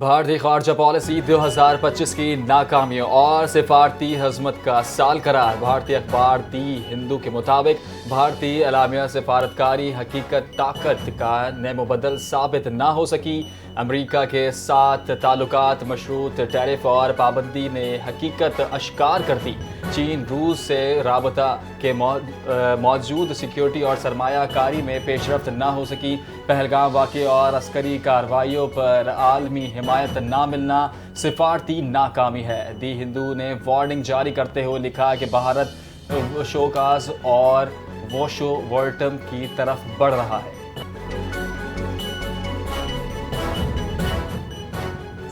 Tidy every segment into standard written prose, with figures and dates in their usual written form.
بھارتی خارجہ پالیسی 2025 کی ناکامیوں اور سفارتی ہزمت کا سال قرار۔ بھارتی اخبار دی ہندو کے مطابق بھارتی اعلامیہ سفارتکاری حقیقت طاقت کا نعم و بدل ثابت نہ ہو سکی۔ امریکہ کے ساتھ تعلقات مشروط ٹیرف اور پابندی نے حقیقت اشکار کر دی۔ چین روس سے رابطہ کے موجود سیکیورٹی اور سرمایہ کاری میں پیش رفت نہ ہو سکی۔ پہلگام واقعے اور عسکری کارروائیوں پر عالمی حمایت نہ ملنا سفارتی ناکامی ہے۔ دی ہندو نے وارننگ جاری کرتے ہوئے لکھا کہ بھارت شوکاز اور ووشو ورٹم کی طرف بڑھ رہا ہے۔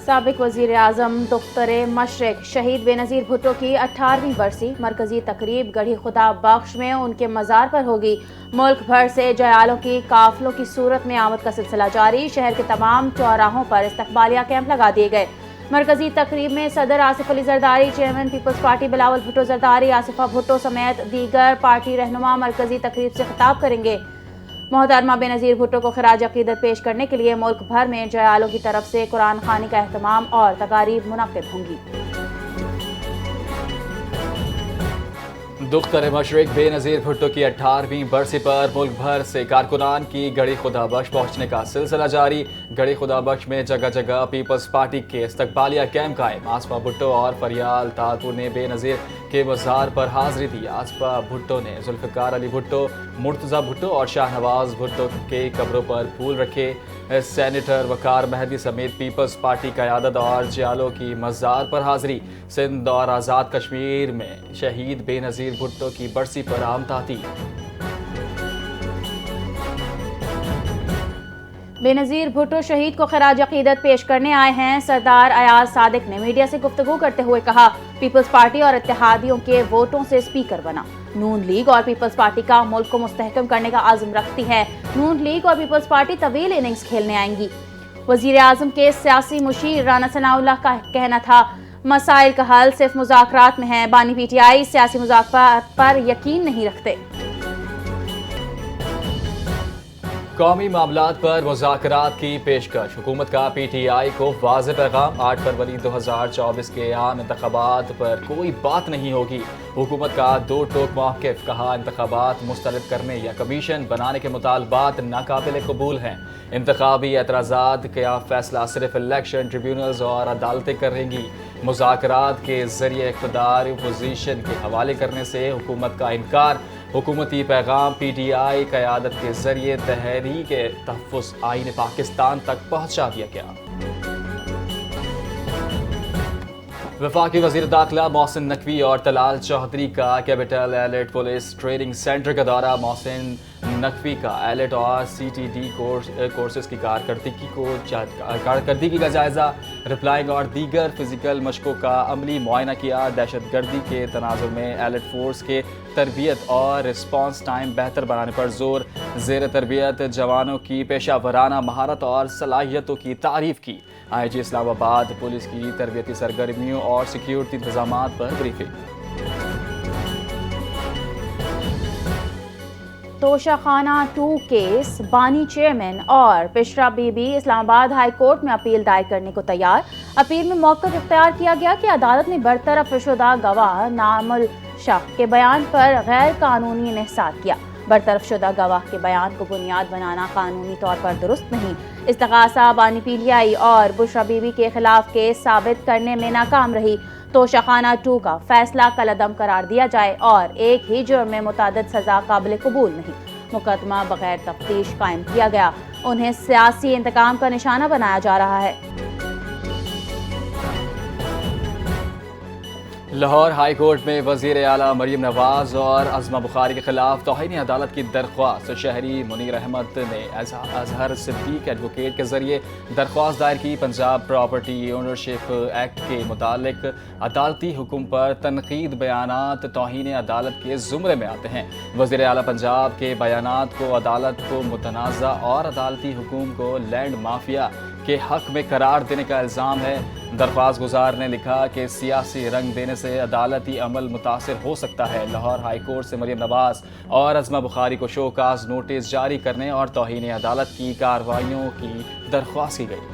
سابق وزیر اعظم دختر مشرق شہید بے نظیر بھٹو کی 18ویں برسی مرکزی تقریب گڑھی خدا بخش میں ان کے مزار پر ہوگی۔ ملک بھر سے جیالوں کی قافلوں کی صورت میں آمد کا سلسلہ جاری۔ شہر کے تمام چوراہوں پر استقبالیہ کیمپ لگا دیے گئے۔ مرکزی تقریب میں صدر Asif Ali Zardari, chairman Peoples Party Bilawal Bhutto Zardari, Aseefa Bhutto سمیت دیگر پارٹی رہنما مرکزی تقریب سے خطاب کریں گے۔ محترمہ بے نظیر بھٹو کو خراج عقیدت پیش کرنے کے لیے ملک بھر میں جیالوں کی طرف سے قرآن خوانی کا اہتمام اور تقاریب منعقد ہوں گی۔ دختر مشرق بے نظیر بھٹو کی 18ویں برسی پر ملک بھر سے کارکنان کی گڑھی خدا بخش پہنچنے کا سلسلہ جاری۔ گڑھی خدا بخش میں جگہ جگہ پیپلز پارٹی کے استقبالیہ کیمپ قائم۔ آصفہ بھٹو اور فریال طاہر نے بے نظیر کے مزار پر حاضری دی۔ آصفہ بھٹو نے ذوالفقار علی بھٹو، مرتضی بھٹو اور شاہ نواز بھٹو کے قبروں پر پھول رکھے۔ سینیٹر وقار مہدی سمیت پیپلز پارٹی قیادت اور جیالوں کی مزار پر حاضری۔ سندھ اور آزاد کشمیر میں شہید بے نظیر بھٹو کی برسی پر عام تعطیل۔ بے نظیر بھٹو شہید کو خراج عقیدت پیش کرنے آئے ہیں۔ سردار ایاز صادق نے میڈیا سے گفتگو کرتے ہوئے کہا، پیپلز پارٹی اور اتحادیوں کے ووٹوں سے اسپیکر بنا۔ نون لیگ اور پیپلز پارٹی کا ملک کو مستحکم کرنے کا عزم رکھتی ہے۔ نون لیگ اور پیپلز پارٹی طویل اننگز کھیلنے آئیں گی۔ وزیر اعظم کے سیاسی مشیر رانا ثناء اللہ کا کہنا تھا، مسائل کا حل صرف مذاکرات میں ہے۔ بانی پی ٹی آئی سیاسی مذاکرات پر یقین نہیں رکھتے۔ قومی معاملات پر مذاکرات کی پیشکش۔ حکومت کا پی ٹی آئی کو واضح پیغام، 8 فروری 2024 کے عام انتخابات پر کوئی بات نہیں ہوگی۔ حکومت کا دو ٹوک موقف، کہا انتخابات مسترد کرنے یا کمیشن بنانے کے مطالبات ناقابل قبول ہیں۔ انتخابی اعتراضات کا فیصلہ صرف الیکشن ٹریبیونلز اور عدالتیں کریں گی۔ مذاکرات کے ذریعے اقتدار اپوزیشن کے حوالے کرنے سے حکومت کا انکار۔ حکومتی پیغام، پی ٹی آئی قیادت کے ذریعے تحریک تحفظ آئین پاکستان تک پہنچا دیا گیا۔ وفاقی وزیر داخلہ محسن نقوی اور طلال چودھری کا capital elite police training centre کا دورہ۔ محسن نقوی کا ایلیٹ اور سی ٹی ڈی کورسز کی کارکردگی کا جائزہ، رپلائنگ اور دیگر فزیکل مشقوں کا عملی معائنہ کیا۔ دہشت گردی کے تناظر میں ایلیٹ فورس کے تربیت اور رسپانس ٹائم بہتر بنانے پر زور۔ زیر تربیت جوانوں کی پیشہ ورانہ مہارت اور صلاحیتوں کی تعریف کی۔ آئی جی اسلام آباد پولیس کی تربیتی سرگرمیوں اور سیکیورٹی انتظامات پر بریفنگ۔ توشہ خانہ 2 کیس، بانی چیئرمین اور پشرا بی بی اسلام آباد ہائی کورٹ میں اپیل دائر کرنے کو تیار۔ اپیل میں موقف اختیار کیا گیا کہ عدالت نے برطرف شدہ گواہ نام الشق کے بیان پر غیر قانونی انحصار کیا۔ برطرف شدہ گواہ کے بیان کو بنیاد بنانا قانونی طور پر درست نہیں۔ استغاثہ بانی پی ٹی آئی اور بشرا بی بی کے خلاف کیس ثابت کرنے میں ناکام رہی۔ توشہ خانہ 2 کا فیصلہ کالعدم قرار دیا جائے اور ایک ہی جرم میں متعدد سزا قابل قبول نہیں۔ مقدمہ بغیر تفتیش قائم کیا گیا۔ انہیں سیاسی انتقام کا نشانہ بنایا جا رہا ہے۔ لاہور ہائی کورٹ میں وزیر اعلیٰ مریم نواز اور عظمہ بخاری کے خلاف توہین عدالت کی درخواست۔ شہری منیر احمد نے اظہر صدیق ایڈوکیٹ کے ذریعے درخواست دائر کی۔ پنجاب پراپرٹی اونرشپ ایکٹ کے متعلق عدالتی حکم پر تنقید بیانات توہین عدالت کے زمرے میں آتے ہیں۔ وزیر اعلیٰ پنجاب کے بیانات کو عدالت کو متنازع اور عدالتی حکم کو لینڈ مافیا کے حق میں قرار دینے کا الزام ہے۔ درخواست گزار نے لکھا کہ سیاسی رنگ دینے سے عدالتی عمل متاثر ہو سکتا ہے۔ لاہور ہائی کورٹ سے مریم نواز اور عظمہ بخاری کو شوکاز نوٹس جاری کرنے اور توہین عدالت کی کارروائیوں کی درخواست کی گئی۔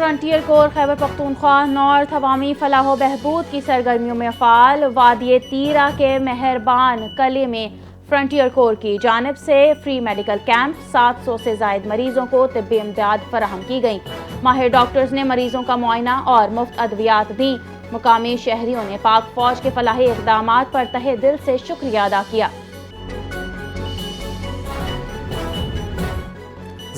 فرنٹیئر کور خیبر پختونخوا نارتھ عوامی فلاح و بہبود کی سرگرمیوں میں فعال. وادی تیرا کے مہربان قلعے میں فرنٹیئر کور کی جانب سے فری میڈیکل کیمپ. 700 سے زائد مریضوں کو طبی امداد فراہم کی گئی. ماہر ڈاکٹرز نے مریضوں کا معائنہ اور مفت ادویات دیں. مقامی شہریوں نے پاک فوج کے فلاحی اقدامات پر تہہ دل سے شکریہ ادا کیا.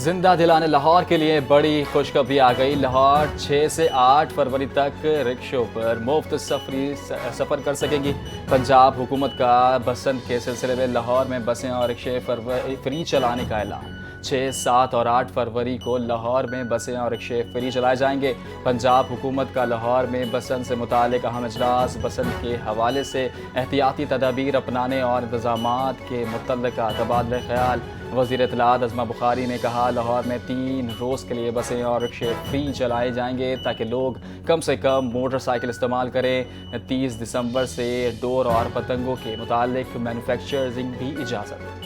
زندہ دلانے لاہور کے لیے بڑی خوشخبری آ گئی. لاہور 6 سے 8 فروری تک رکشوں پر مفت سفر کر سکیں گی. پنجاب حکومت کا بسنت کے سلسلے میں لاہور میں بسیں اور رکشے فری چلانے کا اعلان. 6, 7 اور 8 فروری کو لاہور میں بسیں اور رکشے فری چلائے جائیں گے. پنجاب حکومت کا لاہور میں بسنت سے متعلق اہم اجلاس. بسنت کے حوالے سے احتیاطی تدابیر اپنانے اور انتظامات کے متعلقہ تبادلہ خیال. وزیر اطلاعات عظمہ بخاری نے کہا لاہور میں 3 روز کے لیے بسیں اور رکشے فری چلائے جائیں گے تاکہ لوگ کم سے کم موٹر سائیکل استعمال کریں. 30 دسمبر سے ڈور اور پتنگوں کے متعلق مینوفیکچرنگ بھی اجازت.